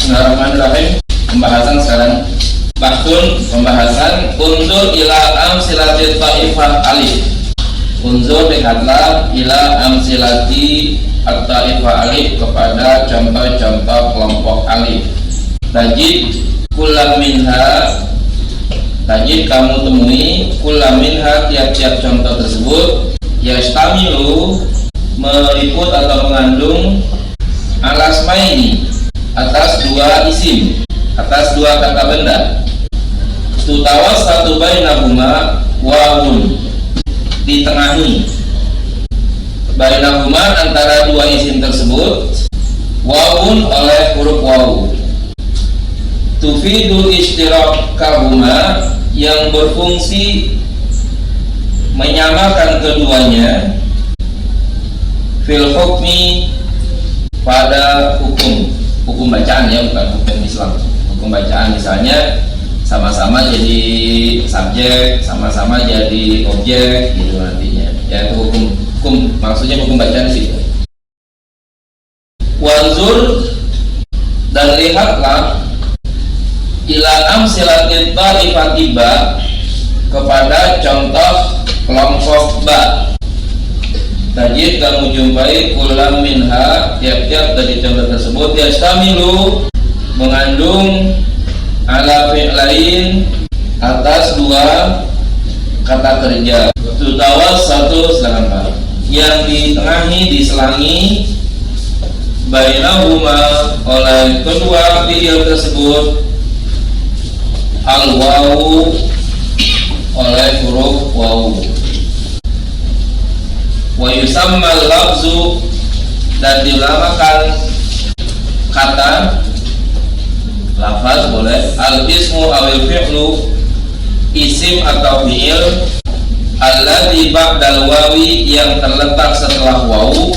Bismillahirrahmanirrahim. Pembahasan sekarang. Bahkan pembahasan unzur ila amsilatit ta'ifah alif. Unzur lihatlah ila amsilati at-ta'ifah alif, kepada contoh-contoh kelompok alif. Tajid kullam minha, tajid kamu temui kullam minha, tiap-tiap contoh tersebut yastamilu, meliput atau mengandung alasmaini, atas dua isim, atas dua kata benda. Tutawas satu bainahuma wawun, ditengahi bainahuma antara dua isim tersebut wawun oleh huruf wawu. Tufidu ishtirakahuma, yang berfungsi menyamakan keduanya, fil hukmi, pada hukum bacaan, ya, bukan hukum Islam. Hukum bacaan misalnya sama-sama jadi subjek, sama-sama jadi objek, gitu nantinya. Ya, itu hukum maksudnya hukum bacaan sih. Wanzur, dan lihatlah ila amsilatit ta'ifati ba, kepada contoh kelompok ba. Tajid kamu jumpai kulam minha, tiap-tiap dari contoh tersebut yastamilu, mengandung ala fi'lain, atas dua kata kerja. Tutawas satu, silakan Pak, yang ditengahi, diselangi bainahuma, oleh kedua fi'il tersebut al wawu, oleh huruf wawu. Wa yusammal lafzu, dan dinamakan kata, lafaz boleh, al ismu awil fi'lu, isim atau fi'il, alladzi ba'dal wawi, yang terletak setelah wawu,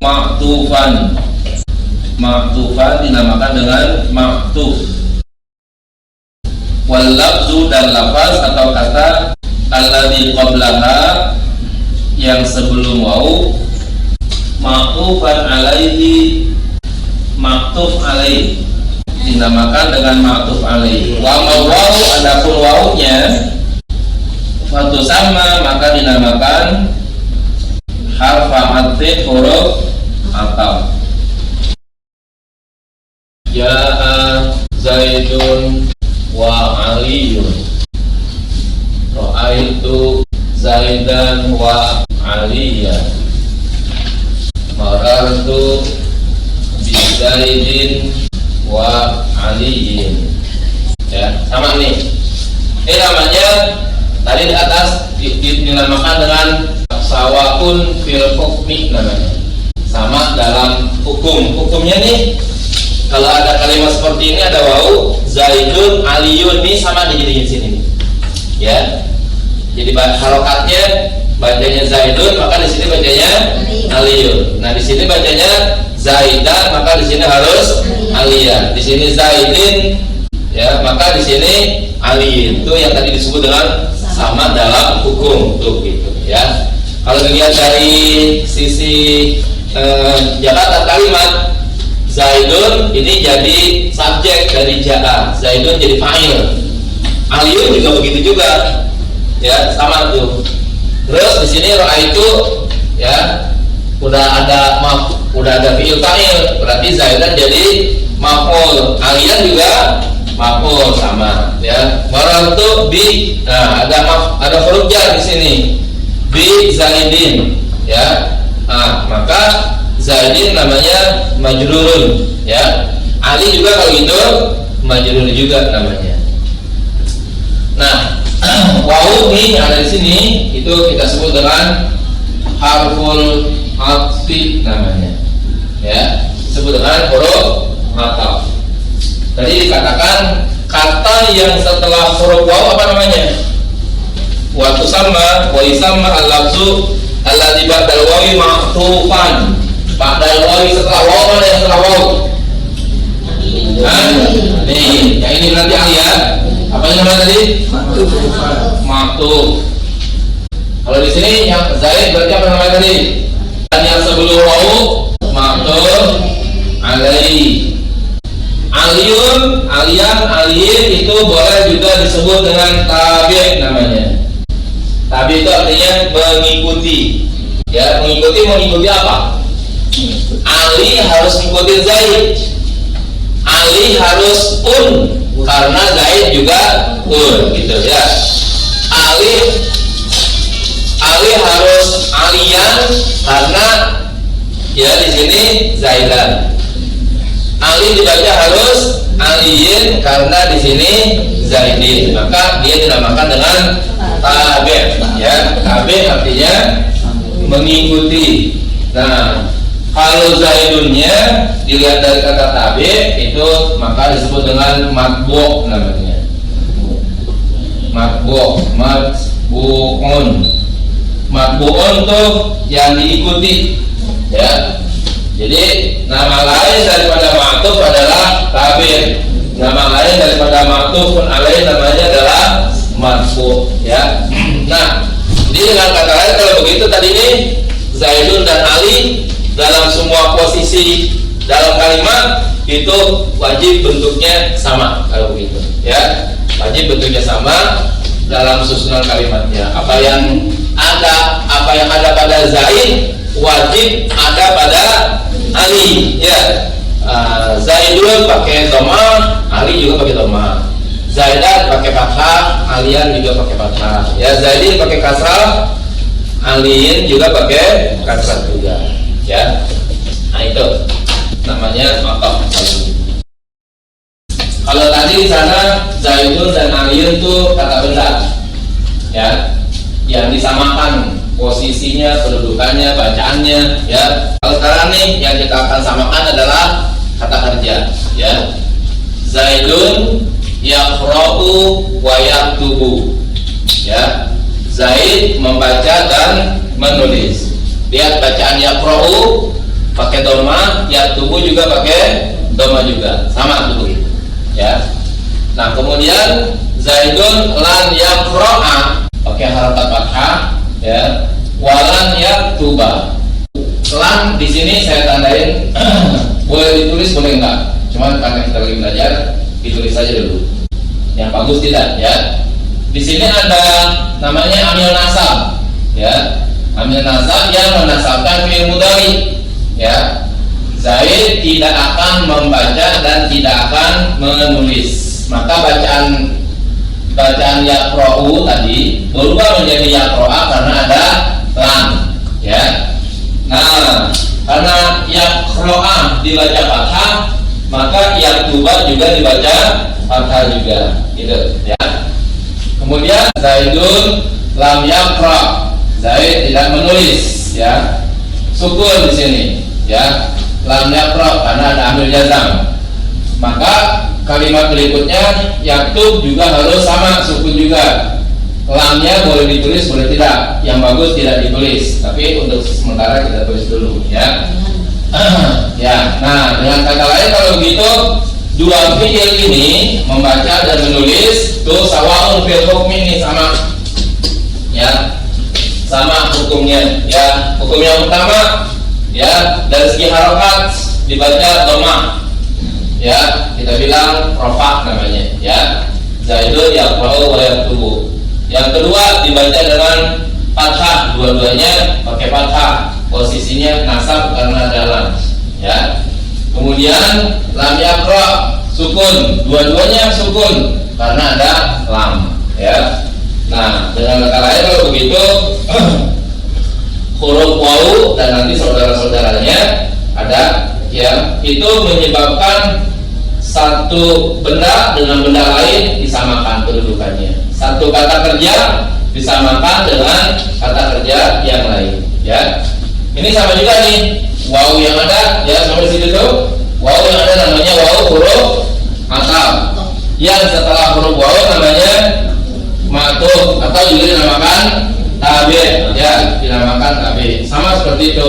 ma'tufan. Ma'tufan dinamakan dengan ma'tuf. Wal lafzu, dan lafaz atau kata, alladzi qablaha, yang sebelum wawu, ma'tufan alaihi, ma'tuf alaihi, dinamakan dengan ma'tuf alaihi. Wa wawu, adapun wawunya fatu sama, maka dinamakan harfa atfi, huruf ataf. Ja'a Zaidun wa Aliyun, ra'aitu Zaidan wa Aliyan, marartu bi Zaidin wa Aliyin. Ya, sama nih. Ini namanya tadi di atas dinamakan dengan sawaun fil hukmi, namanya sama dalam hukum. Hukumnya nih, kalau ada kalimat seperti ini, ada wau, Zaidun, Aliyun, ini sama di sini nih. Ya. Jadi harokatnya bacanya Zaidun, maka di sini bacanya Aliyun. Nah, di sini bacanya Zaidan, maka di sini harus Aliyan. Di sini Zaidin, ya, maka di sini Aliyin. Itu yang tadi disebut dengan sama dalam hukum, tuh gitu, ya. Kalau dilihat dari sisi jakarta kalimat, Zaidun ini jadi subjek dari ja'a, Zaidun jadi fa'il, Aliyun juga begitu juga. Ya, sama tuh. Terus di sini roa itu, ya, udah ada fi'il fa'il, berarti Zaidan jadi maf'ul, Aliyan juga maf'ul, sama, ya. Marartu bi, nah ada huruf jar di sini, bi Zaidin, ya. Nah, maka Zaidin namanya majrurun, ya. Ali juga kalau gitu majrur juga namanya. Nah, wawu nih ada di sini, itu kita sebut dengan harful atfi namanya, ya, disebut dengan huruf ataf. Tadi dikatakan kata yang setelah huruf wawu apa namanya? Wa tusamma wa yusamma al-lafzu alladzi ba'dal wawi ma'tufan. Ba'dal wawi setelah wawu, mana yang setelah wawu? Nih, yang ini nanti ya. Apa yang namanya tadi? Maktub. Kalau di sini yang Zaid berarti apa namanya tadi? Dan yang sebelum wawu maktub alaihi. Aliyun, alian, aliin itu boleh juga disebut dengan tabi namanya. Tabi itu artinya mengikuti. Ya, mengikuti apa? Ali harus ngikutin Zaid. Ali harus karena Zaid juga gitu ya. Ali harus alian karena ya di sini Zaidan. Ali dibaca harus aliin karena di sini Zaidin. Maka dia dinamakan dengan tabi ya. Tabi artinya mengikuti. Nah, kalau Zaidunnya dilihat dari kata tabi itu maka disebut dengan matbu namanya. Matbu'un tuh yang diikuti ya. Jadi nama lain daripada ma'tuf adalah tabi. Nama lain daripada ma'tufun alaih namanya adalah matbu ya. Nah, jadi dengan kata lain kalau begitu tadi ini Zaidun dan Ali dalam semua posisi dalam kalimat itu wajib bentuknya sama kalau begitu ya. Wajib bentuknya sama dalam susunan kalimatnya. Apa yang ada pada Zaid wajib ada pada Ali ya. Zaidun pakai dhamma, Ali juga pakai dhamma. Zaidan pakai fathah, alian juga pakai fathah ya. Zaidin pakai kasrah, aliin juga pakai kasrah juga ya. Nah itu namanya maqam. Kalau tadi di sana Zaidun dan Aliun itu kata benda ya, yang disamakan posisinya, kedudukannya, bacaannya ya. Kalau sekarang nih yang kita akan samakan adalah kata kerja ya. Zaidun yaqra'u wa yaktubu ya. Zaid membaca dan menulis. Lihat bacaan yaqra'u pakai dhamma, yaktubu juga pakai dhamma juga, sama tuh begitu ya. Nah, kemudian Zaidun lan yaqra'a pakai harakat fathah ya. Walan yaktuba. Lan di sini saya tandain boleh ditulis boleh enggak. Cuman karena kita lagi belajar ditulis saja dulu. Yang bagus tidak ya. Di sini ada namanya amil nasab ya. Amil nasab yang menasabkan fi'il mudhari ya. Zaid tidak akan membaca dan tidak akan menulis. Maka bacaan yaqra'u tadi berubah menjadi yaqra'a karena ada lam ya. Nah, karena yaqra'a dibaca fathah, maka yaktuba juga dibaca fathah juga gitu ya. Kemudian Zaidun lam yaqra, Zaid tidak menulis ya. Sukun di sini ya. Lam yaqra karena ada amil jazam. Maka kalimat berikutnya yaktub juga harus sama, sukun juga. Lamnya boleh ditulis boleh tidak. Yang bagus tidak ditulis, tapi untuk sementara kita tulis dulu ya. Ya, nah dengan kata lain kalau begitu dua fiil ini membaca dan menulis itu sawaun fil hukmi, ini sama ya, sama hukumnya ya. Hukum yang pertama ya, dari segi harokat dibaca dhamma ya, kita bilang rofa namanya ya. Zaidun yaqra'u wa yaktubu. Yang kedua dibaca dengan fathah, dua-duanya pakai fathah, posisinya nasab karena dalam ya. Kemudian lam yaqra sukun, dua-duanya sukun karena ada lam ya. Nah, dengan kata lain kalau begitu huruf wawu dan nanti saudara-saudaranya ada ya, itu menyebabkan satu benda dengan benda lain disamakan kedudukannya. Satu kata kerja disamakan dengan kata kerja yang lain ya. Ini sama juga nih, wawu yang ada ya, sampai situ tuh. Wawu yang ada namanya wawu huruf ataf. Yang setelah huruf wawu namanya matuf atau juga dinamakan tabi ya, dinamakan tabi. Sama seperti itu.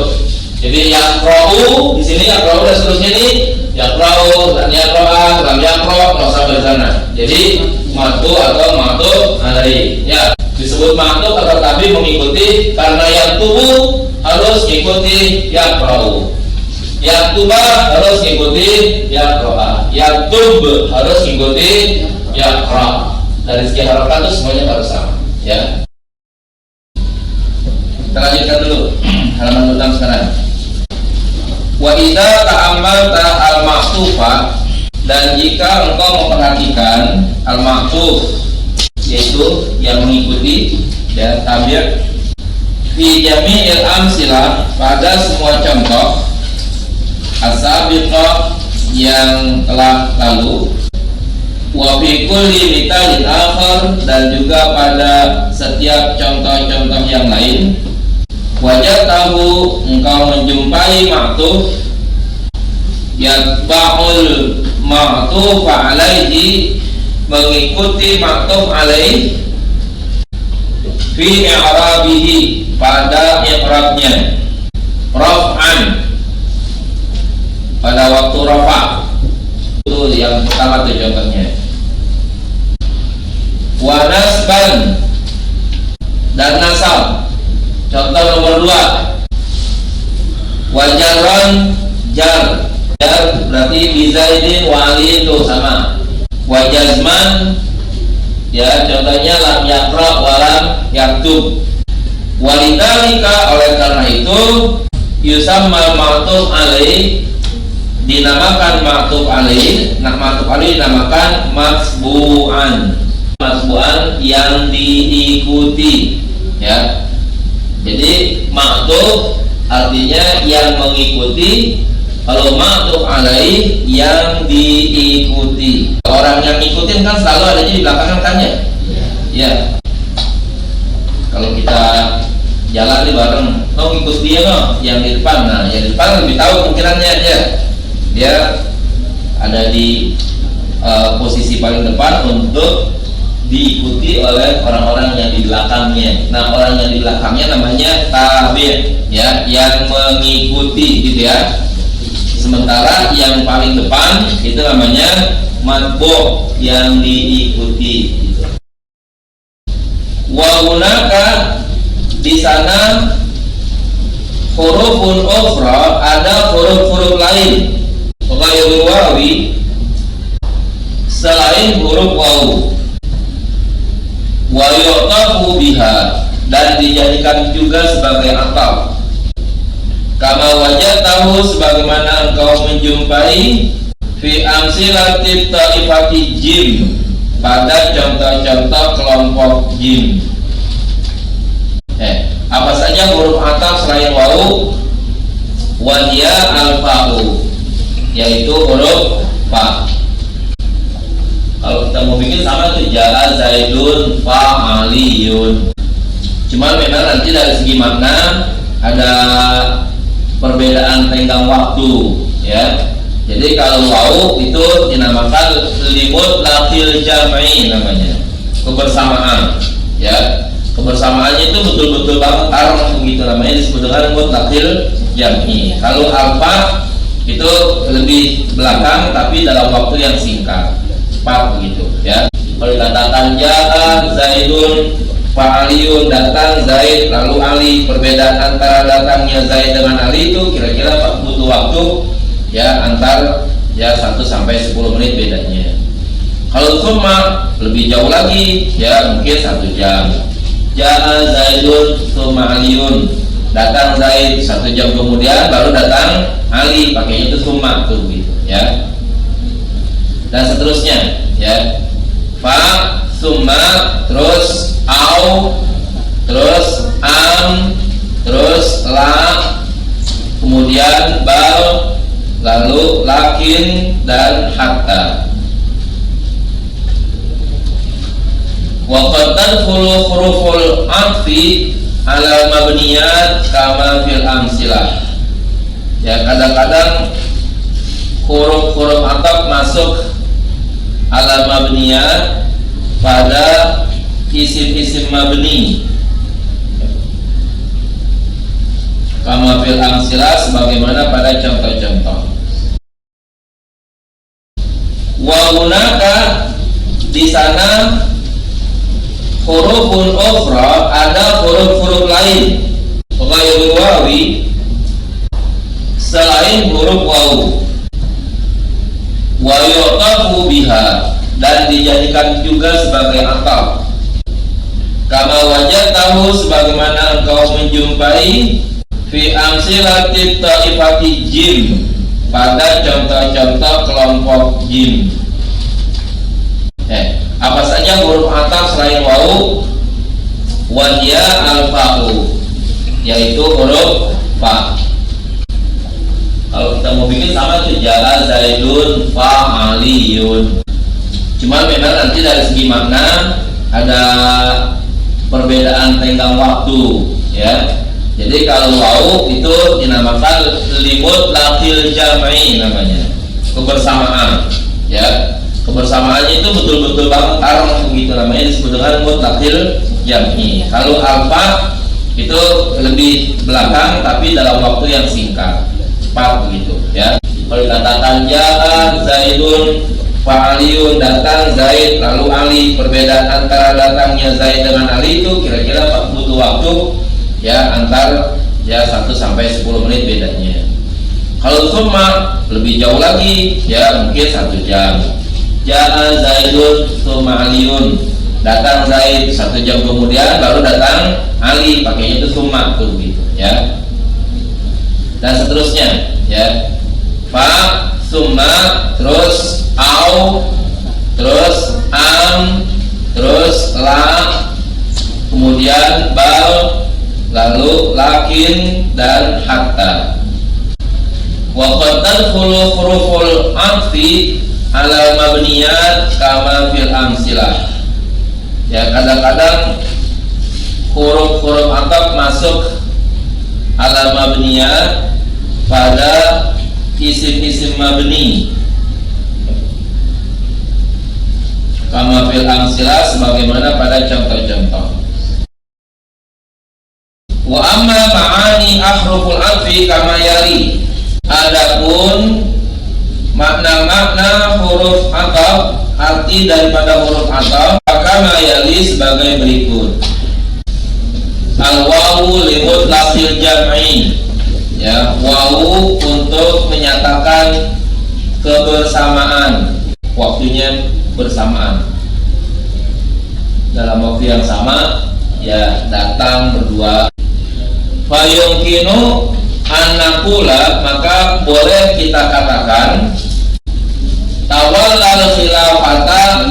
Jadi yaqra'u di sini yaqra'u dan seterusnya nih, yaqra'u dan yaqra'a lam yaqra' nggak usah berzana. Jadi matu atau matuf alai ya, disebut matuf atau tabi mengikuti karena yang tubuh harus mengikuti yaqra'u Yaktuba harus ngikuti yaqra, yaktub harus ngikuti yaqra. Dari segi harokat itu semuanya harus sama, ya. Kita lanjutkan dulu halaman 6 sekarang. Wa idza ta'ammalta al-ma'tufa, dan jika engkau memperhatikan al-ma'tuf, yaitu yang mengikuti, ya, tabi' fi jami'il amsilah, pada semua contoh as-sabiqah yang telah lalu, wa fi kulli mithalin akhar, dan juga pada setiap contoh-contoh yang lain, wajatahu, engkau menjumpai ma'tuf yatba'ul ma'tuf alaihi, mengikuti ma'tuf alaih, fi i'rabihi, pada i'rabnya, raf'an, pada waktu rafa. Itu yang pertama tuh contohnya. Wa nasban, dan nasab, contoh nomor 2. Wa jarran, jar berarti bizaidin wa ali, itu sama. Wa jazman, ya, contohnya lam yaqra wa lam yaktub. Walidzalika, oleh karena itu, yusamma ma'tuf alaih, dinamakan ma'tuf alaih. Nah, ma'tuf alaih dinamakan masbu'an, masbu'an yang diikuti, ya. Jadi ma'tuf artinya yang mengikuti, kalau ma'tuf alaih yang diikuti. Orang yang ngikutin kan selalu adanya di belakang kan, ya? Ya. Kalau kita jalan di bareng, oh ngikut dia no, yang di depan. Nah, yang di depan lebih tahu kemungkinannya aja. Dia ada di posisi paling depan untuk diikuti oleh orang-orang yang di belakangnya. Nah, orang yang di belakangnya namanya tabi', ya, yang mengikuti, gitu ya. Sementara yang paling depan itu namanya matbu', yang diikuti, gitu. Wa hunaka, di sana, hurufun ukhra, ada huruf-huruf lain, ghairu wawi, selain huruf wawu, wa yu'tafu biha, dan dijadikan juga sebagai ataf. Kama wajadtahu, sebagaimana engkau menjumpai fi amsilatit ta'ifati jim, pada contoh-contoh kelompok jim. Apa saja huruf ataf selain wawu? Wahya al-fa'u, yaitu huruf fa. Kalau kita mau bikin sama tuh, ja'a zaidun fa'aliyun. Cuman memang nanti dari segi makna ada perbedaan tenggang waktu, ya. Jadi kalau wawu itu dinamakan limut lafil jam'i, namanya kebersamaan, ya. Kebersamaannya itu betul-betul banget arang begitu, namanya disebut dengan limut lafil jam'i. Kalau alfa itu lebih belakang tapi dalam waktu yang singkat, cepat begitu, ya. Kalau dikatakan ja'a zaidun fa'aliyun, datang Zaid lalu Ali, perbedaan antara datangnya Zaid dengan Ali itu kira-kira butuh waktu, ya, antar, ya, 1 sampai 10 menit bedanya. Kalau summa lebih jauh lagi, ya, mungkin 1 jam. Ja'a Zaidun summa Aliyun, datang Zaid 1 jam kemudian baru datang Ali, pakainya itu summa tuh, gitu, ya. Dan seterusnya, ya. Fa summa, terus au, terus am, terus la, kemudian bal, lalu lakin, dan hatta. Wa qad tadkhulu huruful atfi ala mabniyat kama fil amsilah. Ya, kadang-kadang huruf-huruf ataf masuk ala mabniyat pada isim-isim mabni, kama fil amsilah, sebagaimana pada contoh-contoh. Wa hunaka, di sana, hurufun ukhra, ada huruf-huruf lain, ghairu wawi, selain huruf wawu. Wa yuqafu biha, dan dijadikan juga sebagai ataf. Kama wajadtahu, sebagaimana engkau menjumpai fi amsilatit ta'ifati jim, pada contoh-contoh kelompok jim. Apa saja huruf ataf selain wawu? Wahya al-fa'u, yaitu huruf fa. Kalau kita mau bikin sama tuh, ja'a zaidun fa'aliyun. Cuma memang nanti dari segi makna ada perbedaan tenggang waktu, ya. Jadi kalau wawu itu dinamakan limut lakil jam'i namanya, kebersamaan, ya. Kebersamaannya itu betul-betul bareng begitu, namanya disebut dengan mutlaqil jam'i. Kalau alfa itu lebih belakang tapi dalam waktu yang singkat, cepat begitu, ya. Kalau dikatakan ja'a zaidun fa'aliyun, datang Zaid lalu Ali, perbedaan antara datangnya Zaid dengan Ali itu kira-kira butuh waktu, ya, antar 1 sampai 10 menit bedanya. Kalau summa lebih jauh lagi, ya, mungkin 1 jam. Ja'a Zaidun summa Aliyun, datang Zaid 1 jam kemudian baru datang Ali, pakainya itu summa tuh gitu, ya. Dan seterusnya, ya. Fa summa, terus au, terus am, terus la, kemudian bal, lalu lakin dan hatta. Wa qad tadkhulu huruful atfi ala mabniyat kama fil amsilah. Ya, kadang-kadang huruf-huruf ataf masuk ala mabniyat pada isim-isim mabni kama fil amsilah, sebagaimana pada contoh-contoh. Wa amma ma'ani ahruful atfi kama yali, adapun makna-makna huruf ataf, arti daripada huruf ataf, kama yali sebagai berikut. Al-wawu limut lakil jam'i, ya, wawu untuk menyatakan kebersamaan, waktunya bersamaan, dalam waktu yang sama, ya, datang berdua. Fayungkinu anakula, maka boleh kita katakan tawallal khilafata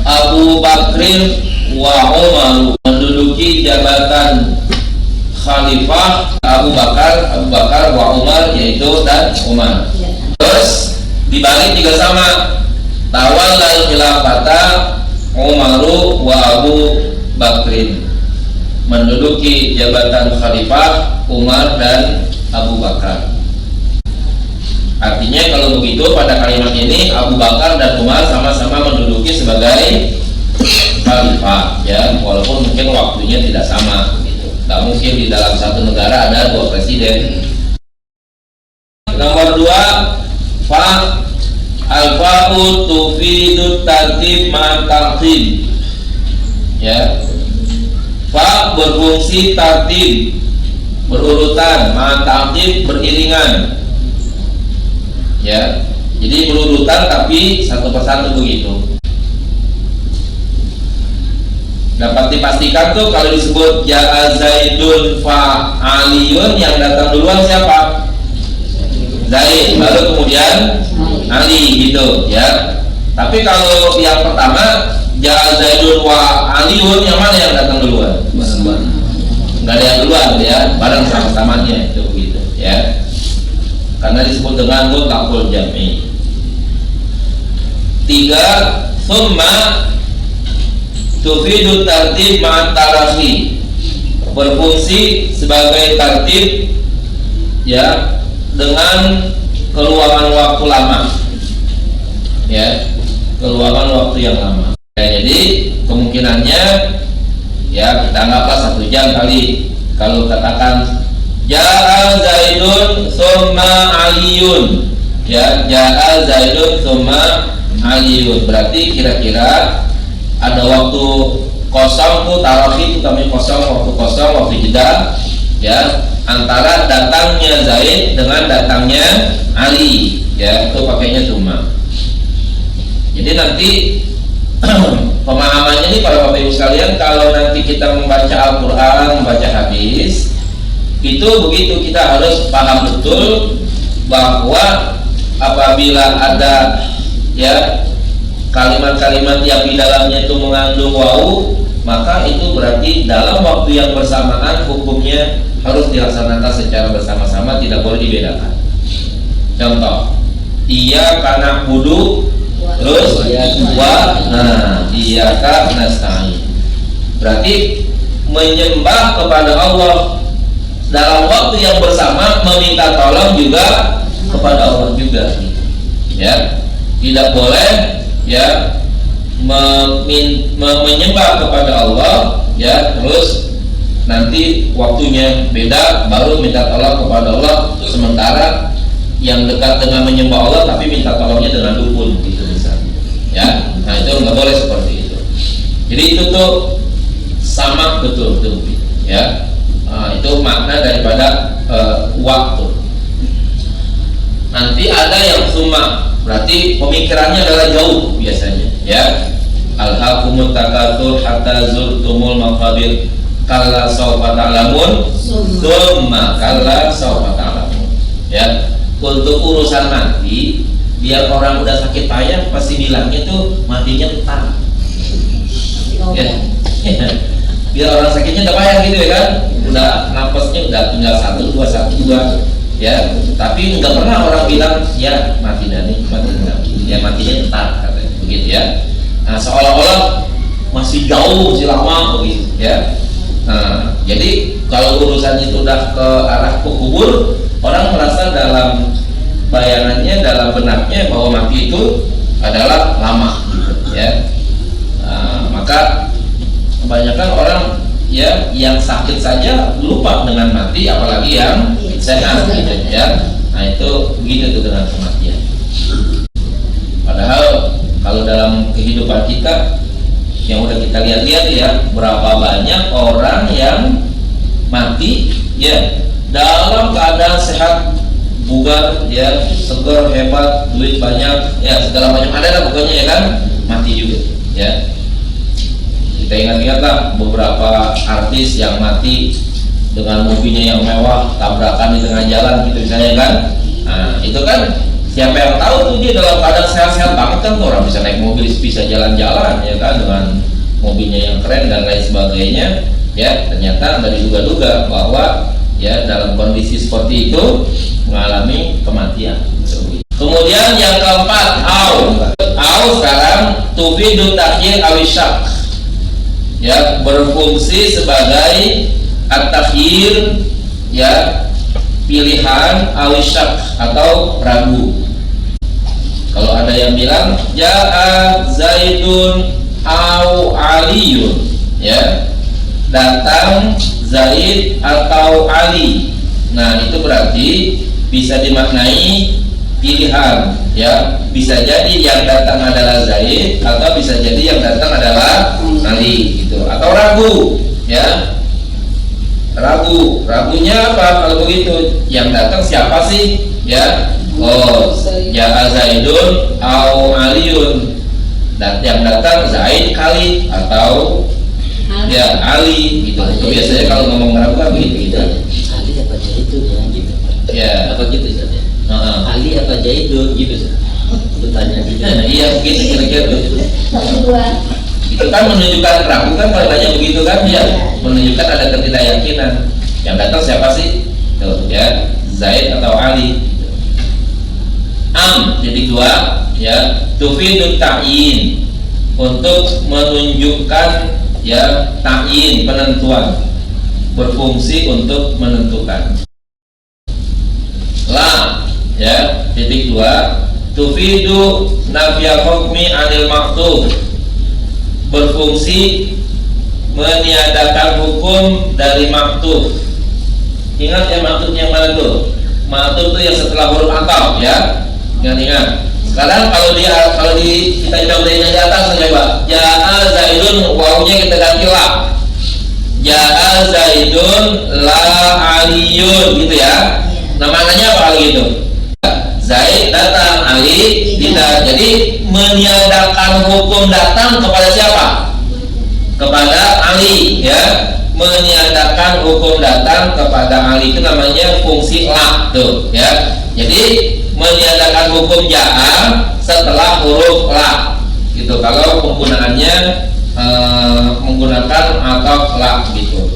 Abu Bakrin wa Umar, menduduki jabatan khalifah Abu Bakar wa Umar, yaitu dan Umar. Terus dibalik juga sama, tawallal khilafata Umaru wa Abu Bakrin, menduduki jabatan khalifah Umar dan Abu Bakar. Artinya kalau begitu pada kalimat ini Abu Bakar dan Umar sama-sama menduduki sebagai khalifah, ya, walaupun mungkin waktunya tidak sama gitu. Tak mungkin di dalam satu negara ada 2 presiden. Nomor 2, fa al-fa'u tufidu tartib ma tartib, ya. Fa berfungsi tartib, berurutan, ma tartib beriringan, ya. Jadi berurutan tapi satu persatu begitu. Dapat dipastikan tuh kalau disebut ja'a Zaidun fa Aliyun, yang datang duluan siapa? Zaid, baru kemudian Ali gitu, ya. Tapi kalau yang pertama ja'a Zaidun wa Aliyun, yang mana yang datang duluan? Enggak ada yang duluan, ya, bareng sama-samanya itu begitu, ya. Karena disebut dengan mutlaqul jam'i. 3, summa tufidu tartib ma'at tarafi, berfungsi sebagai tartib, ya, dengan keluangan waktu lama, ya, keluangan waktu yang lama, ya. Jadi kemungkinannya, ya, kita anggaplah 1 jam kali. Kalau katakan ja'a Zaidun summa Aliyun, ya, ja'a Zaidun summa Aliyun, berarti kira-kira ada waktu kosong tuh, tarafi itu kami kosong, waktu kosong, waktu jeda, ya, antara datangnya Zaid dengan datangnya Ali, ya, itu pakainya tsumma. Jadi nanti pemahamannya ini para Bapak Ibu sekalian, kalau nanti kita membaca Al-Quran, membaca hadis, itu begitu kita harus paham betul bahwa apabila ada ya kalimat-kalimat yang di dalamnya itu mengandung wawu, maka itu berarti dalam waktu yang bersamaan hukumnya harus dilaksanakan secara bersama-sama, tidak boleh dibedakan. Contoh, iya karena wudu, terus iyyaka nasta'in, berarti menyembah kepada Allah dalam waktu yang bersama, meminta tolong juga kepada Allah juga, ya. Tidak boleh ya menyembah kepada Allah ya terus nanti waktunya beda baru minta tolong kepada Allah, sementara yang dekat dengan menyembah Allah tapi minta tolongnya dengan dukun gitu misalnya, ya. Nah itu nggak boleh seperti itu. Jadi itu tuh sama betul-betul ya. Nah, itu makna daripada waktu. Nanti ada yang summa, berarti pemikirannya adalah jauh biasanya, ya. Alhaakumut takatsur hatta zurtumul maqabir kalla sawfa ta'lamun tsumma kalla sawfa ta'lamun, ya. Untuk urusan mati, biar orang udah sakit payah pasti bilangnya tuh matinya ntar, ya. Biar orang sakitnya udah payah gitu ya kan, udah napasnya udah tinggal 1, 2, 1, 2 ya, tapi nggak pernah orang bilang ya mati ya matinya ntar katanya begitu ya. Nah seolah-olah masih jauh, masih lama begitu ya. Nah jadi kalau urusan itu udah ke arah kubur, orang merasa dalam bayangannya, dalam benaknya bahwa mati itu adalah lama gitu ya. Nah, maka kebanyakan orang ya yang sakit saja lupa dengan mati, apalagi yang sehat gitu ya. Nah itu begitu tuh dengan kematian. Padahal kalau dalam kehidupan kita yang udah kita lihat-lihat ya, berapa banyak orang yang mati ya dalam keadaan sehat, bugar ya, segar, hebat, duit banyak ya, segala macam ada lah pokoknya ya kan, mati juga ya. Kita ingat-ingatlah beberapa artis yang mati dengan mobilnya yang mewah, tabrakan di tengah jalan gitu misalnya kan. Nah itu kan siapa yang tahu tuh dia dalam keadaan sehat-sehat banget kan, tuh orang bisa naik mobil, bisa jalan-jalan ya kan dengan mobilnya yang keren dan lain sebagainya ya. Ternyata dari duga-duga bahwa ya dalam kondisi seperti itu mengalami kematian. Kemudian yang keempat, au sekarang tufidu takhir awisyak ya, berfungsi sebagai at-takhir ya, pilihan awisyak atau ragu. Kalau ada yang bilang ja'a Zaidun au Aliyun ya, datang Zaid atau Ali. Nah itu berarti bisa dimaknai pilihan ya, bisa jadi yang datang adalah Zaid atau bisa jadi yang datang adalah Ali gitu, atau ragu ya. Ragunya apa kalau begitu? Yang datang siapa sih ya? Oh ya Zaidun au Aliyun, dan yang datang Zaid kali atau ya Ali gitu. Itu biasanya kalau ngomong ragu kan begitu gitu. Ali apa Zaidun ya gitu ya, apa gitu saja. Ali apa Zaidun gitu bertanya gitu. Nah, iya begitu kira-kira itu kan menunjukkan ragu kan, kalau banyak begitu kan ya, menunjukkan ada ketidakyakinan. Yang datang siapa sih tuh ya, Zaid atau Ali. Jadi 2 ya, tufidut ta'yin, untuk menunjukkan ya ta'yin, penentuan, berfungsi untuk menentukan. La ya, titik 2 tufidu nafiyal hukmi anil maktub, berfungsi meniadakan hukum dari maktub. Ingat ya maktubnya yang mana tuh? Maktub tuh yang setelah huruf ataf ya. Ingat. Sekarang kalau kita coba dari atas coba. Ja'a Zaidun, wawunya kita ganti la. Ja'a Zaidun la Aliyun gitu ya. Nah maknanya apa gitu? Zaid datang, Ali tidak. Jadi meniadakan hukum datang kepada siapa? Kepada Ali ya. Meniadakan hukum datang kepada Ali itu namanya fungsi la tuh ya. Jadi meniadakan hukum ja'a setelah huruf la gitu. Kalau penggunaannya menggunakan atau la gitu.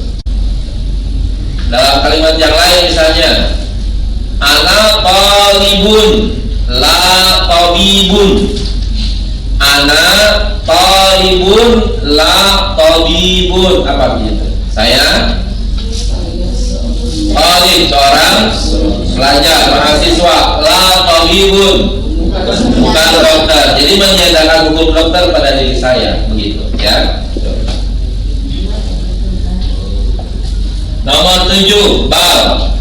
Dalam kalimat yang lain misalnya ana talibun la tabibun. Ana talibun la tabibun. Apa begitu? Saya talib seorang pelajar mahasiswa, la tabibun bukan dokter. Jadi menyatakan hukum dokter pada diri saya begitu ya. Nomor 7 bab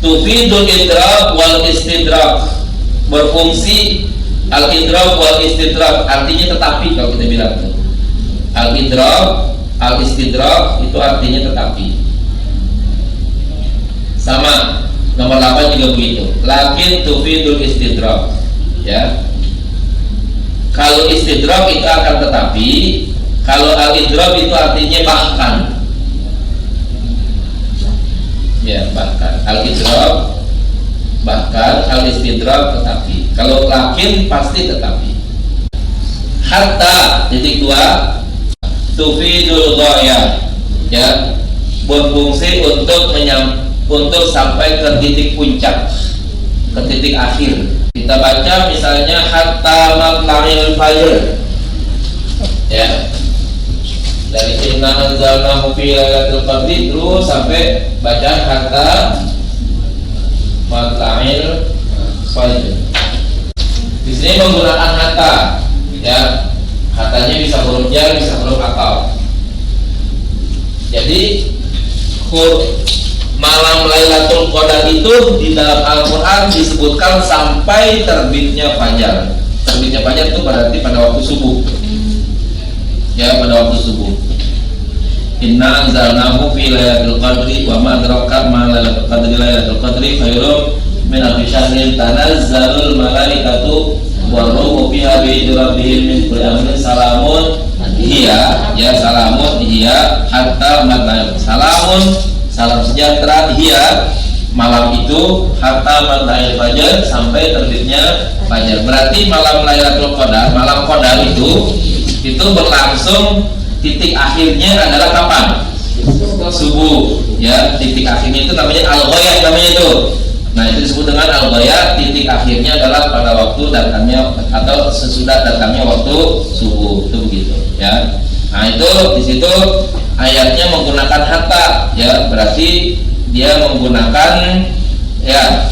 tufidul idrak wal istidrak, berfungsi al-idrak wal istidrak, artinya tetapi. Kalau kita bilang al-idrak, al-istidrak itu artinya tetapi. Sama nomor 8 juga begitu. Lakin tufidul istidrak ya. Kalau istidrak itu akan tetapi, kalau al-idrak itu artinya bahkan ya, bahkan. Al-idrak bahkan, al-istidrak tetapi. Kalau lakin pasti tetapi. Hatta titik 2 tufidul ghayah ya, berfungsi untuk sampai ke titik puncak, ke titik akhir. Kita baca misalnya hatta matla'il fajr ya, dari inna anzalnahu fi lailatul qadri terus sampai baca hatta matla'il fajr. Di sini menggunakan hatta ya, hatanya bisa huruf jar, bisa huruf atau. Jadi malam Lailatul Qadar itu di dalam Al-Quran disebutkan sampai terbitnya fajar. Terbitnya fajar itu berarti pada waktu subuh ya, pada waktu subuh. Inna anzalnahu fi lailatul qadri wa ma adraka ma lailatul qadri. Lailatul qadri khairum min alfi syahrin tanazzalul malaikatu wa ruhu fiha bi rabbihim min kulli amrin salamun hiya ya, salamun hiya hatta matla'il. Salamun salam sejahtera hiya malam itu hatta matla'il fajar, sampai terbitnya fajar. Berarti malam Lailatul Qadar, malam Qadar itu berlangsung titik akhirnya adalah kapan? Subuh ya. Titik akhirnya itu namanya al-ghayah namanya itu. Nah itu disebut dengan al-ghayah. Titik akhirnya adalah pada waktu datangnya atau sesudah datangnya waktu subuh itu begitu ya. Nah itu di situ ayatnya menggunakan hatta ya, berarti dia menggunakan ya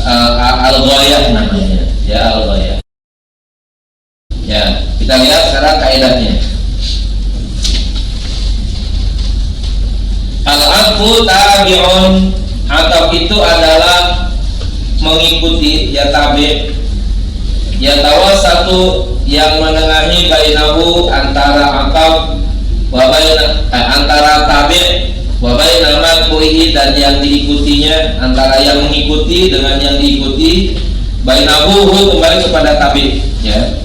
al-ghayah namanya ya, al-ghayah ya. Kita lihat sekarang kaidahnya. Al-atfu tabi'un, ataf itu adalah mengikuti ya, tabi' ya, tawasatu yang menengahi bainahu antara ataf wa antara tabi' wa baina matbu'ihi, dan yang diikutinya, antara yang mengikuti dengan yang diikuti. Bainahu kembali kepada tabi' ya,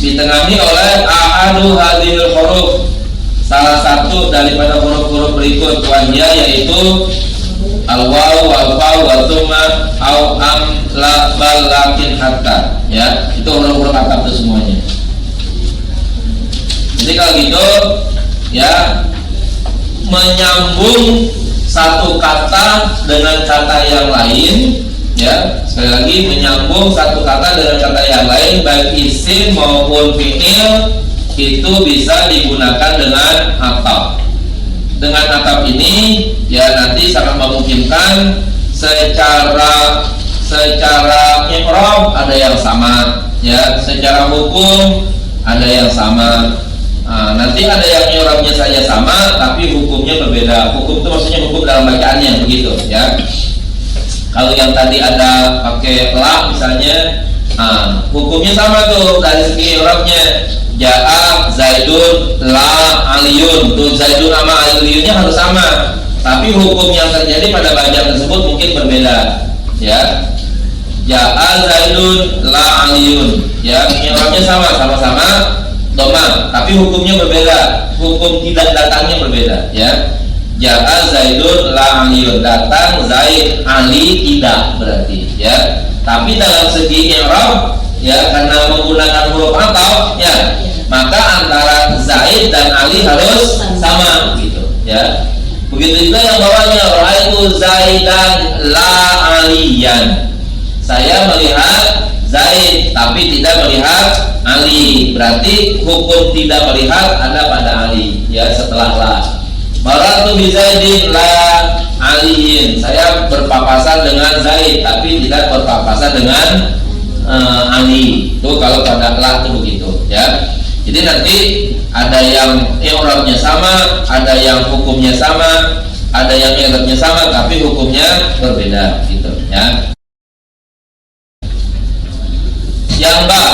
ditengahi oleh ahadu hadhil huruf, salah satu daripada huruf-huruf berikut, wahya yaitu al-waw wal fa wa tsumma au am la bal lakin hatta ya, itu huruf-huruf ataf itu semuanya. Jadi kalau gitu ya, menyambung satu kata dengan kata yang lain ya, sekali lagi menyambung satu kata dengan kata yang lain, baik isim maupun fi'il, itu bisa digunakan dengan ataf. Dengan ataf ini ya nanti sangat memungkinkan secara i'rab ada yang sama ya, secara hukum ada yang sama. Nanti ada yang i'rabnya saja sama tapi hukumnya berbeda. Hukum itu maksudnya hukum dalam bacaannya begitu ya. Kalau yang tadi ada pakai la misalnya, hukumnya sama tuh dari segi i'rabnya, Ja'a Zaidun la Aliyun. Tuh Zaidun sama Aliyunnya harus sama, tapi hukum yang terjadi pada bacaan tersebut mungkin berbeda. Ya, Ja'a Zaidun la Aliyun. Ya, i'rabnya sama-sama dhamma, tapi hukumnya berbeda. Hukum tidak datangnya berbeda. Ya, Ja'a Zaidun la Aliyun. Datang Zaid, Ali tidak berarti. Ya, tapi dalam segi i'rab, ya karena menggunakan huruf ataf, ya maka antara Zaid dan Ali harus sama gitu. Ya, begitu juga yang bawahnya ra'aitu Zaidan la Aliyan. Saya melihat Zaid tapi tidak melihat Ali. Berarti hukum tidak melihat ada pada Ali. Ya, setelah la. Maratu bi Zaidin la Aliyin. Saya berpapasan dengan Zaid tapi tidak berpapasan dengan Ali. Itu kalau pada la itu begitu. Ya. Jadi nanti ada yang i'rabnya sama, ada yang hukumnya sama, ada yang i'rabnya sama tapi hukumnya berbeda gitu. Ya. Yang ba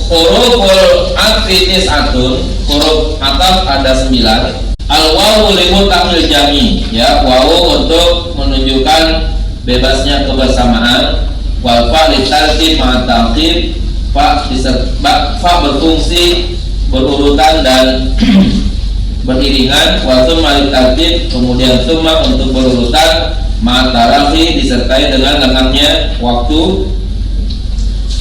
huruful atfi tis'atun, huruf ataf ada 9. Al wawu limutlaqil jami, ya wawu untuk menunjukkan bebasnya kebersamaan, wal fa litartib ma'a ta'qib, fa berfungsi berurutan dan beriringan, wa tsumma litartib kemudian tsumma untuk berurutan, ma'a tarafi disertai dengan lengkapnya waktu,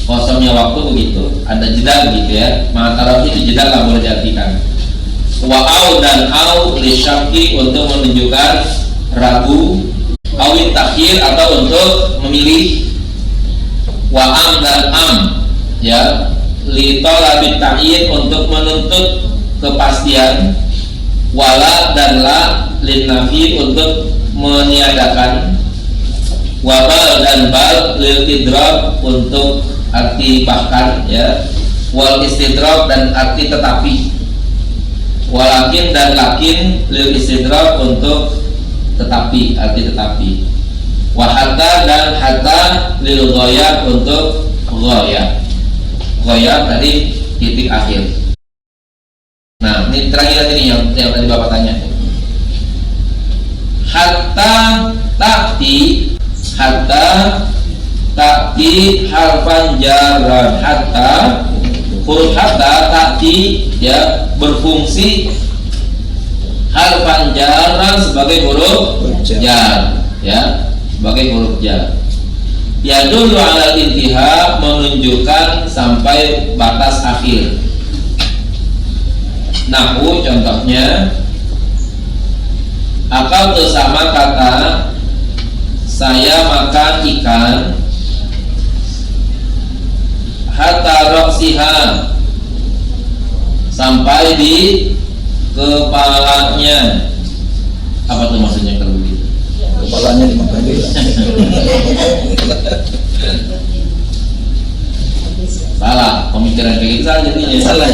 kosongnya waktu begitu, ada jeda begitu ya. Ma'a itu jeda lah boleh diartikan. Wa au dan au li syakki untuk menunjukkan ragu, awit takhir atau untuk memilih. Wa am dan am ya li talabit ta'yin untuk menuntut kepastian. Wala dan la lin nafi untuk meniadakan. Wa bal dan bal lil idrak untuk arti bahkan ya. Wal istidrak dan arti tetapi. Walakin dan lakin lil istidrak untuk tetapi, arti tetapi. Wa hatta dan hatta lil ghayah untuk ghayah. Ghayah tadi titik akhir. Nah, ini terakhir ini yang tadi Bapak tanya. Hatta ta'ti harfan jarran. Hatta huruf hatta ta'ti ya berfungsi harfan jarran sebagai huruf jar ya, sebagai huruf jar. Ya dulu ala intiha menunjukkan sampai batas akhir. Nahu contohnya akal tuh sama kata saya makan ikan hatta roksiha sampai di kepalanya. Apa tuh maksudnya kalau begitu? Kepalanya dimakan juga. Salah, pemikiran kayak gitu salah jadinya. Salah.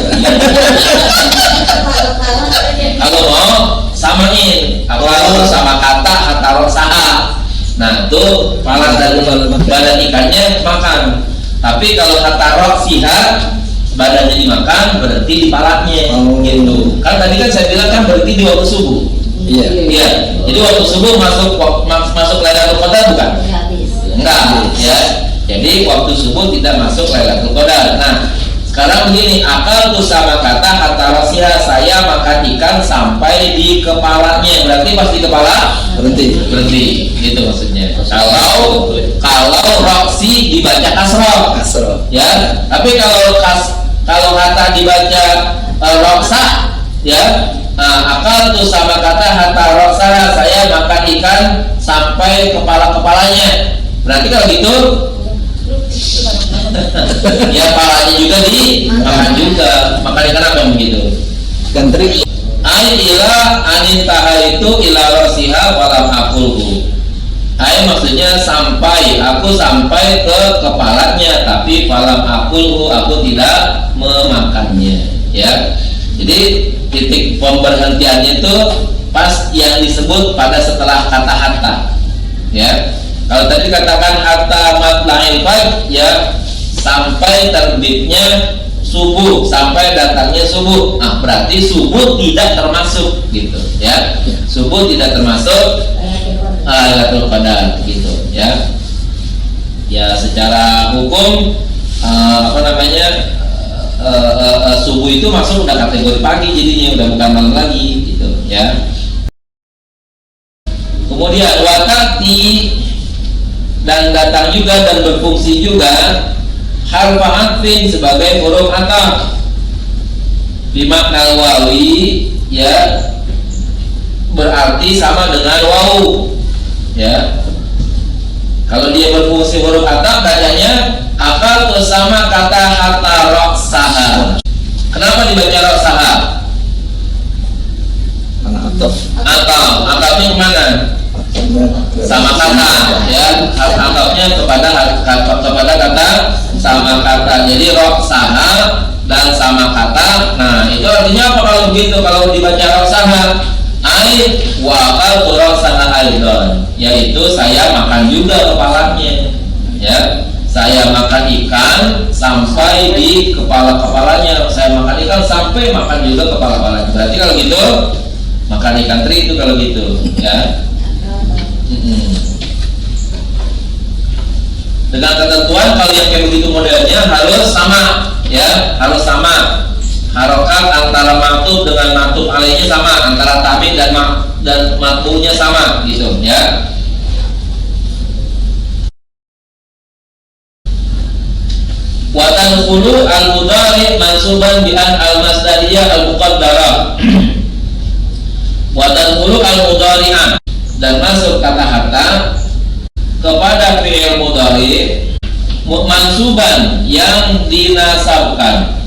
Kalau mau samain, apa sama kata hatta roksiha. Nah itu kepala dan badan ikannya makan. Tapi kalau hatta roksiha badannya dimakan berarti di palanya gitu. Kan tadi kan saya bilang kan berarti di waktu subuh. Iya. Iya. Jadi waktu subuh masuk Lailatul Qadar bukan? Enggak, ya. Jadi waktu subuh tidak masuk Lailatul Qadar. Nah, sekarang begini, akal tuh sama kata hatta roksiha, saya makan ikan sampai di kepalanya. Berarti pas di kepala berhenti. Gitu maksudnya. Kalau roksi dibaca kasroh. Ya. Tapi kalau kata dibaca roksa ya, akal tuh sama kata hatta roksa, saya makan ikan sampai kepalanya. Berarti kalau gitu ya palanya juga dimakan juga. Makan ikan apa yang begitu? Gantrik. Ai ila anintaha itu ila rosiha walam akulhu. Ai maksudnya sampai, aku sampai ke kepalanya tapi falam akulhu, aku tidak memakannya ya. Jadi titik pemberhentiannya itu pas yang disebut pada setelah kata hatta ya. Kalau tadi katakan hatta matla'il fajr ya, sampai terbitnya subuh sampai datangnya subuh. Nah, berarti subuh tidak termasuk gitu ya. Subuh tidak termasuk Lailatul Qadar gitu ya. Ya secara hukum subuh itu masuk udah kategori pagi, jadinya udah bukan malam lagi gitu ya. Kemudian wakati dan datang juga dan berfungsi juga harfa atfin sebagai huruf ataf bimakna wawi ya, berarti sama dengan wawu ya. Kalau dia berfungsi huruf ataf bacanya akal bersama kata hatta roksaha. Kenapa dibaca roksaha? Karena atap. Atapnya kemana? Sama kata ya, atapnya kepada kata sama kata. Jadi roksaha dan sama kata. Nah itu artinya apa kalau begitu? Kalau dibaca roksaha ai wakal roksaha aidon, yaitu saya makan juga kepalanya ya. Saya makan ikan sampai di kepala-kepalanya. Saya makan ikan sampai makan juga kepala-kepalanya. Berarti kalau gitu makan ikan teri itu kalau gitu ya. Dengan ketentuan kalau yang kayak begitu modelnya harus sama ya, harus sama. Harokat antara maktub dengan maktub alaihnya sama, antara tamim dan matbu'nya sama gitu ya. Wa tanqulu al-mudhari mansuban bi an al-masdariyah al-muqaddarah. Wa tanqulu al-mudhari'an, dan masuk kata hatta kepada fi'il mudhari mansuban yang dinasabkan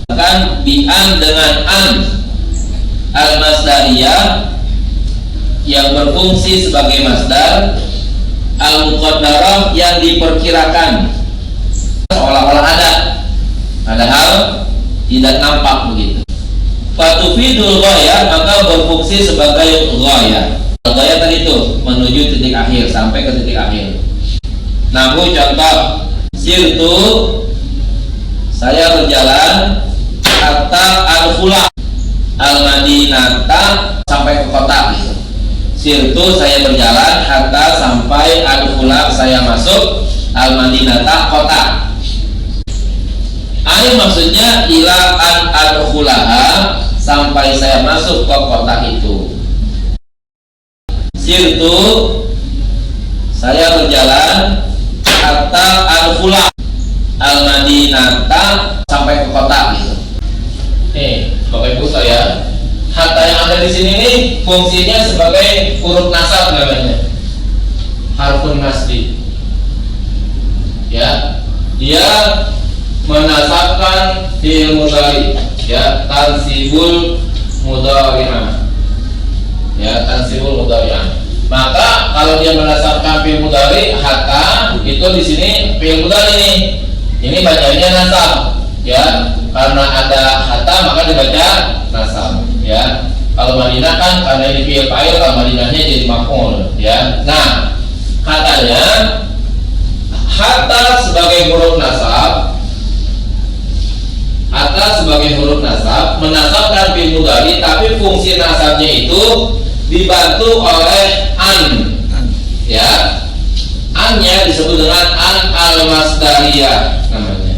kan bi'an dengan an al-masdariyah yang berfungsi sebagai masdar, al-muqaddarah yang diperkirakan seolah-olah ada, padahal tidak nampak begitu. Fatufidul ghaya, maka berfungsi sebagai ghaya. Ghaya tadi itu menuju titik akhir, sampai ke titik akhir. Namun contoh sirtu, saya berjalan hatta al-khula al-madinata, sampai ke kota gitu. Sirtu, saya berjalan hatta sampai al-khula, saya masuk al-madinata, kota. Ai maksudnya ila an al-khulaha, sampai saya masuk ke kota itu. Sirtu, saya berjalan hatta al-khula al-madinata, sampai ke kota gitu. Bapak Ibu saya, hatta yang ada di sini nih fungsinya sebagai huruf nasab namanya, harfun nasbi. Ya, dia menasabkan fi'il mudhari ya, tansibul mudhari'an ya, tansibul mudhari'an. Maka kalau dia menasabkan fi'il mudhari hatta, itu di sini fi'il mudhari nih, ini bacanya nasab ya, karena ada hatta maka dibaca nasab ya. Kalau Madinah kan karena ini fi'il fa'il, kalau Madinahnya jadi maf'ul ya. Nah, katanya hatta sebagai huruf nasab, hatta sebagai huruf nasab menasabkan fi'il mudhari, tapi fungsi nasabnya itu dibantu oleh an ya. An-nya disebut dengan an al-masdariyah namanya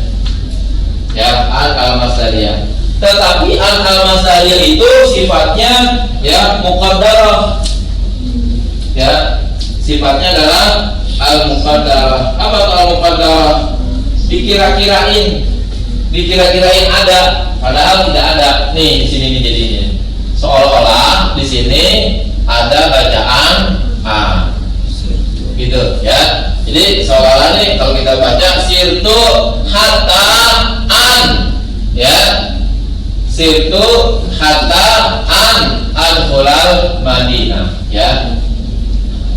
ya, an al-masdariyah. Tetapi an al-masdariyah itu sifatnya ya muqaddarah ya, sifatnya adalah al-muqaddarah. Apa itu al-muqaddarah? Dikira-kirain ada, padahal tidak ada. Nih di sini nih jadinya seolah-olah di sini ada bacaan a gitu ya. Jadi seolah-olah nih kalau kita baca sirtu hatta an ya, sirtu hatta an al-khulal Madinah ya,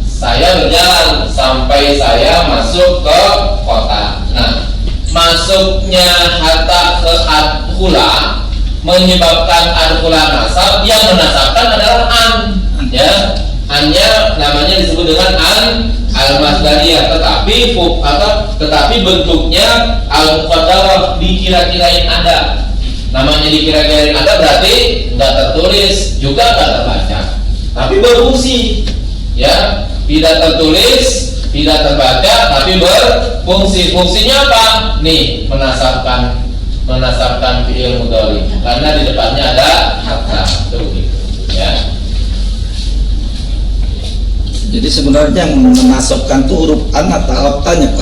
saya berjalan sampai saya masuk ke kota. Nah, masuknya hatta ke al-khula menyebabkan al-khula nasab, yang menasabkan adalah an ya, Annya namanya disebut dengan al-masdariyah, tetapi bentuknya al-muqaddarah, dikira-kirain ada. Namanya dikira-kirain ada berarti nggak tertulis juga nggak terbaca, tapi berfungsi, ya, tidak tertulis, tidak terbaca, tapi berfungsi. Fungsinya apa? Nih, menasabkan fi'il mudhari karena di depannya ada hatta, begitu, ya. Jadi sebenarnya yang menasabkan tuh huruf an atau tanya.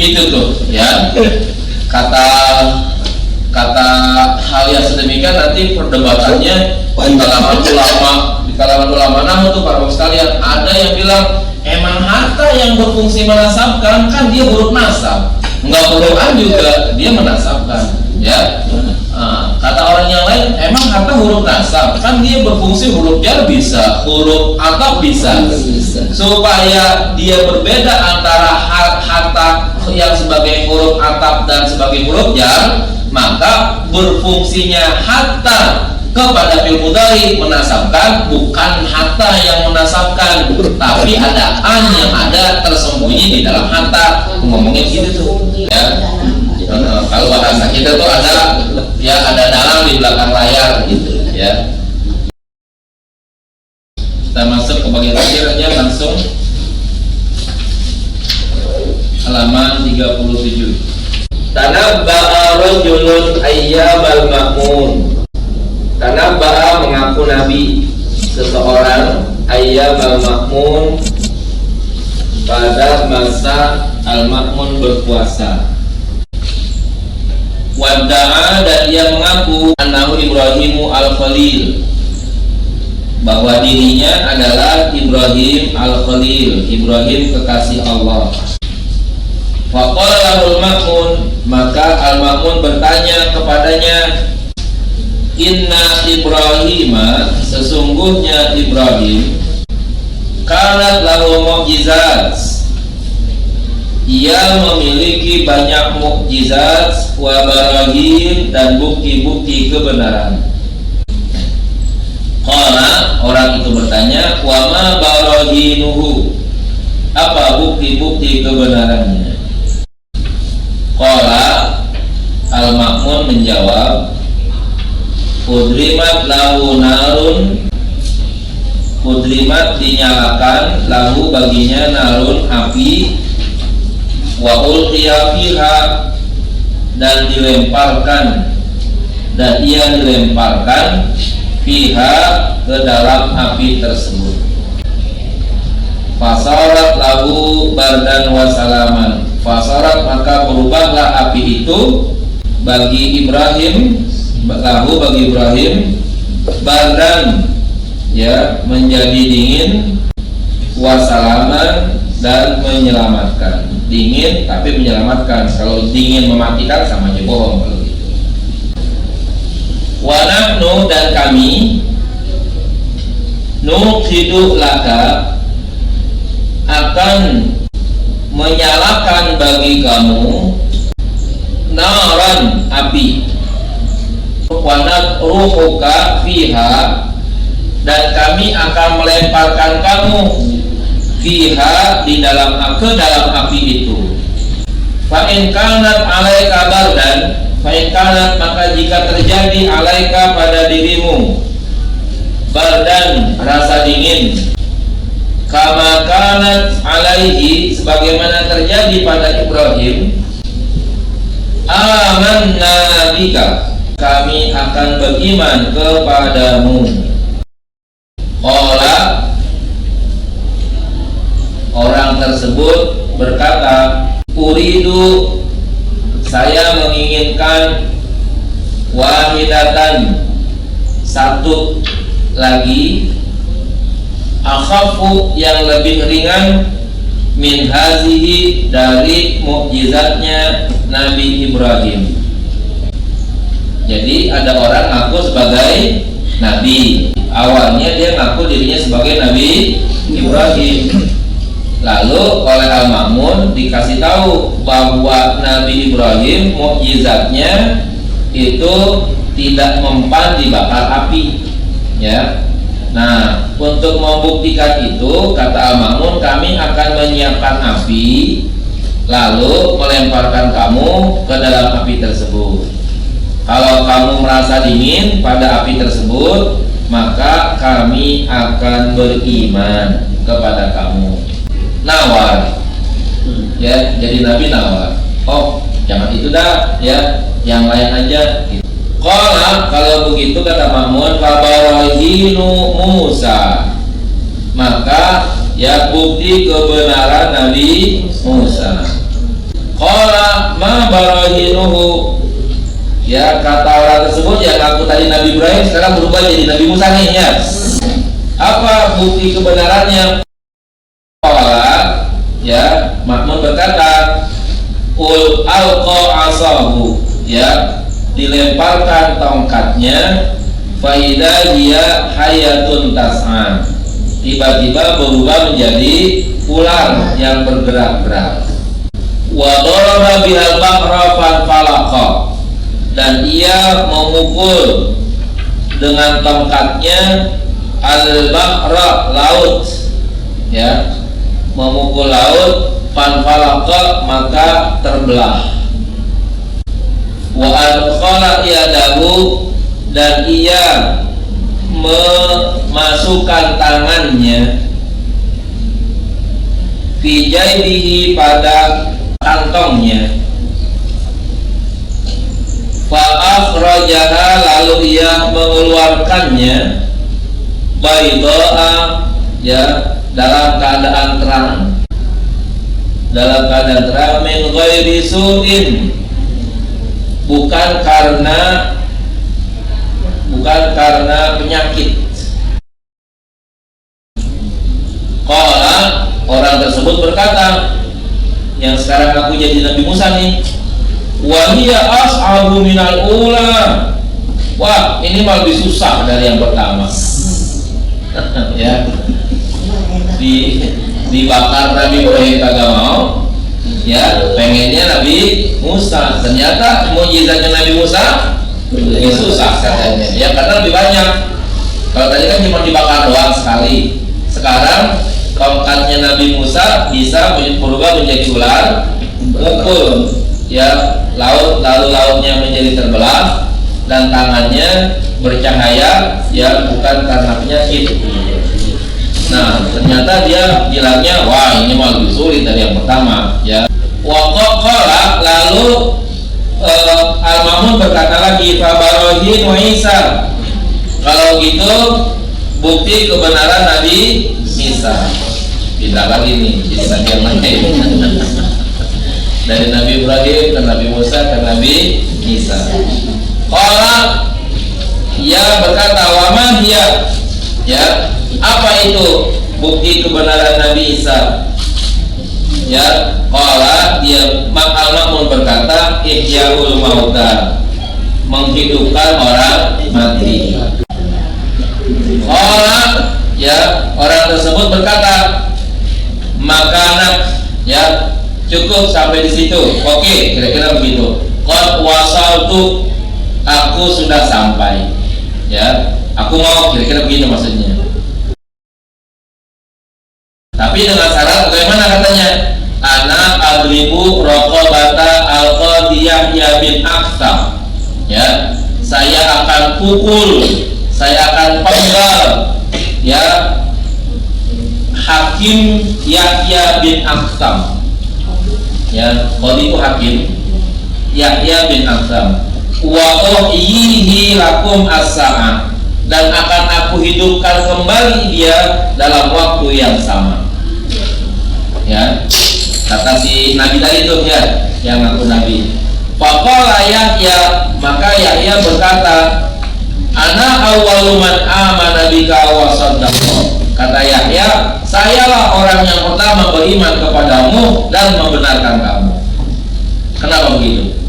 Itu tuh, ya. Kata hal yang sedemikian nanti perdebatannya di kalangan ulama. Namun tuh para sekalian, ada yang bilang emang hatta yang berfungsi menasabkan, kan dia huruf nasab, nggak perlu an juga dia menasabkan, ya. Kata orang yang lain, emang hatta huruf nasab, kan dia berfungsi huruf jar bisa, huruf ataf bisa. Supaya dia berbeda antara hatta yang sebagai huruf ataf dan sebagai huruf jar, maka berfungsinya hatta kepada fi'il mudhari menasabkan, bukan hatta yang menasabkan, tapi ada an yang ada tersembunyi di dalam hatta. Ngomongin gitu tuh, ya. Kalau bahasa kita tuh ada, ya, ada dalang di belakang layar gitu, ya. Kita masuk ke bagian akhir aja langsung. Halaman 37. Tanabba'a rajulun ayyamal ma'mun. Tanabba'a mengaku Nabi seseorang ayyamal ma'mun pada masa al-ma'mun berpuasa. Wada'a, dan ia mengaku annahu Ibrahimu al-Khalil, bahwa dirinya adalah Ibrahim al-Khalil, Ibrahim kekasih Allah. Faqala lahul Ma'mun, maka al-Ma'mun bertanya kepadanya, inna Ibrahima, sesungguhnya Ibrahim, kanat lahu mu'jizat, ia memiliki banyak mukjizat wa barahin, dan bukti-bukti kebenaran. Qala, orang itu bertanya, wa ma barahinuhu, apa bukti-bukti kebenarannya? Qala, al-Ma'mun menjawab, udrimat lahu narun, udrimat dinyalakan, lahu baginya narun api, wa ulqiya fiha, dan dilemparkan, dan ia dilemparkan fiha, ke dalam api tersebut. Fasarat lahu bardan wa salaman, fasarat maka berubahlah api itu bagi Ibrahim, lahu bagi Ibrahim, bardan, ya, menjadi dingin, wa salaman, dan menyelamatkan. Dingin tapi menyelamatkan. Kalau dingin mematikan sama aja bohong kalau gitu. Wa nahnu, dan kami, nuqidu laka, akan menyalakan bagi kamu, naran, api, wa nadruhuka fiha, dan kami akan melemparkan kamu fiha, di dalam api itu. Fa in kanat alaika bardan, fa in kanat, maka jika terjadi alaika pada dirimu, bardan, rasa dingin, kama kanat alaihi, sebagaimana terjadi pada Ibrahim, amanna bika, kami akan beriman kepadamu. Qala, orang tersebut berkata, uridu, saya menginginkan, wahidatan, satu lagi, akhafu, yang lebih ringan, min hazihi, dari mukjizatnya Nabi Ibrahim. Jadi ada orang ngaku sebagai Nabi. Awalnya dia ngaku dirinya sebagai Nabi Ibrahim. Lalu oleh Al-Ma'mun dikasih tahu bahwa Nabi Ibrahim mukjizatnya itu tidak mempan dibakar api, ya. Nah, untuk membuktikan itu, kata Al-Ma'mun, kami akan menyiapkan api, lalu melemparkan kamu ke dalam api tersebut. Kalau kamu merasa dingin pada api tersebut, maka kami akan beriman kepada kamu. Nawar, ya, jadi Nabi nawar. Oh, jangan itu dah, ya, yang lain aja. Kalau begitu kata Ma'mun, fabarahinu Musa, maka ya bukti kebenaran Nabi Musa. Ma barahinuhu, ya kata orang tersebut yang ngaku tadi Nabi Ibrahim sekarang berubah jadi Nabi Musa nih, ya. Apa bukti kebenarannya? Ya, Ma'mun berkata, ul alqa asahu, ya, dilemparkan tongkatnya, faida dia hayatun tas'an, tiba-tiba berubah menjadi ular yang bergerak-gerak. Wa daraba bihal bahra falaqa, dan ia memukul dengan tongkatnya al-bahra, laut, ya, memukul laut, falaqa, maka terbelah. Wa adkhala yadahu, dan ia memasukkan tangannya fi jaybihi, pada kantongnya. Fa akhrajaha, lalu ia mengeluarkannya, bayda'a, ya, dalam keadaan terang, min ghairi su'in, bukan karena penyakit. Qala, orang tersebut berkata, yang sekarang aku jadi Nabi Musa nih, wa hiya as'abu minal ula, wah ini malah lebih susah dari yang pertama. Ya, dibakar Nabi Ibrahim kagak mau, ya, pengennya Nabi Musa. Ternyata mukjizatnya Nabi Musa lebih susah katanya, ya, karena lebih banyak. Kalau tadi kan cuma dibakar doang sekali, sekarang tongkatnya Nabi Musa bisa berubah menjadi ular, mukul, ya, laut, lalu lautnya menjadi terbelah, dan tangannya bercahaya, ya, bukan karena penyakit. Nah, ternyata dia bilangnya, wah ini malah lebih sulit dari yang pertama, ya. Waqala, lalu Al-Ma'mun berkata lagi, fabarohin wa Isa, kalau gitu bukti kebenaran Nabi Isa. Pindah lagi nih, jadi Nabi yang lain. Dari Nabi Ibrahim ke Nabi Musa ke Nabi Isa. Qala, ia berkata, wa ma hiya, ya, apa itu bukti kebenaran Nabi Isa? Ya, qala, dia Al-Ma'mun berkata, ihyaul mauta, menghidupkan orang mati. Qala, ya, orang tersebut berkata, makanan, ya, cukup sampai di situ. Oke, kira-kira begitu. Qad wasaltu, aku sudah sampai, ya, aku mau, kira-kira begitu maksudnya. Tapi dengan syarat bagaimana katanya? Ana adribu raqabata al-qadiyah ya bin Akhtab, ya, saya akan pukul, saya akan penggal, ya, Hakim Yahya bin Akhtab, ya, qadi itu hakim, Yahya bin Akhtab. Wa uhyihi lakum as-sa'ah, dan akan aku hidupkan kembali dia dalam waktu yang sama. Ya, kata si Nabi tadi itu, ya, yang ngaku Nabi. Faqala Yahya, maka Yahya berkata, ana awwalu man amana bika wa saddaqa. Kata Yahya, sayalah orang yang pertama beriman kepadamu dan membenarkan kamu. Kenapa begitu?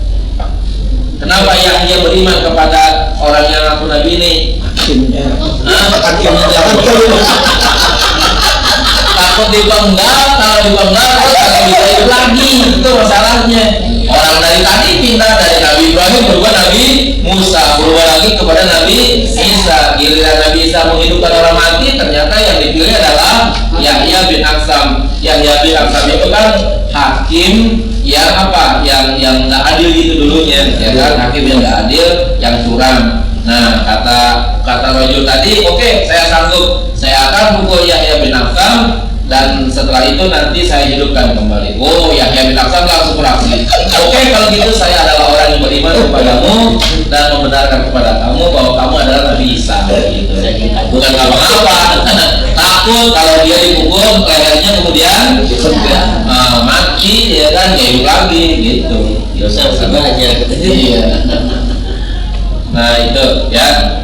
Kenapa Yahya beriman kepada orang yang ngaku Nabi ini? Hakimnya jangan takut dipenggal, kalau dipenggal kalau bisa hidup lagi, itu masalahnya. Orang dari tadi pindah dari Nabi Ibrahim berubah Nabi Musa, berubah lagi kepada Nabi Isa. Giliran Nabi Isa menghidupkan orang mati, ternyata yang dipilih adalah Yahya bin Aksam. Yahya bin Aksam itu kan hakim yang apa? Yang nggak adil gitu dulunya, ya kan? Hakim yang nggak adil, yang curang. Nah, kata rajul tadi, oke, saya sanggup, saya akan pukul Yahya bin Aksam, dan setelah itu nanti saya hidupkan kembali. Oh, Yahya bin Aksam langsung beraksi. Oke, kalau gitu saya adalah orang yang beriman kepadamu dan membenarkan kepada kamu bahwa kamu adalah Nabi Isa. Gitu. Bukan apa-apa. Takut kalau dia dipukul lehernya kemudian mati, ya kan, hidup lagi gitu. Dosa banyak. Iya. Nah itu ya.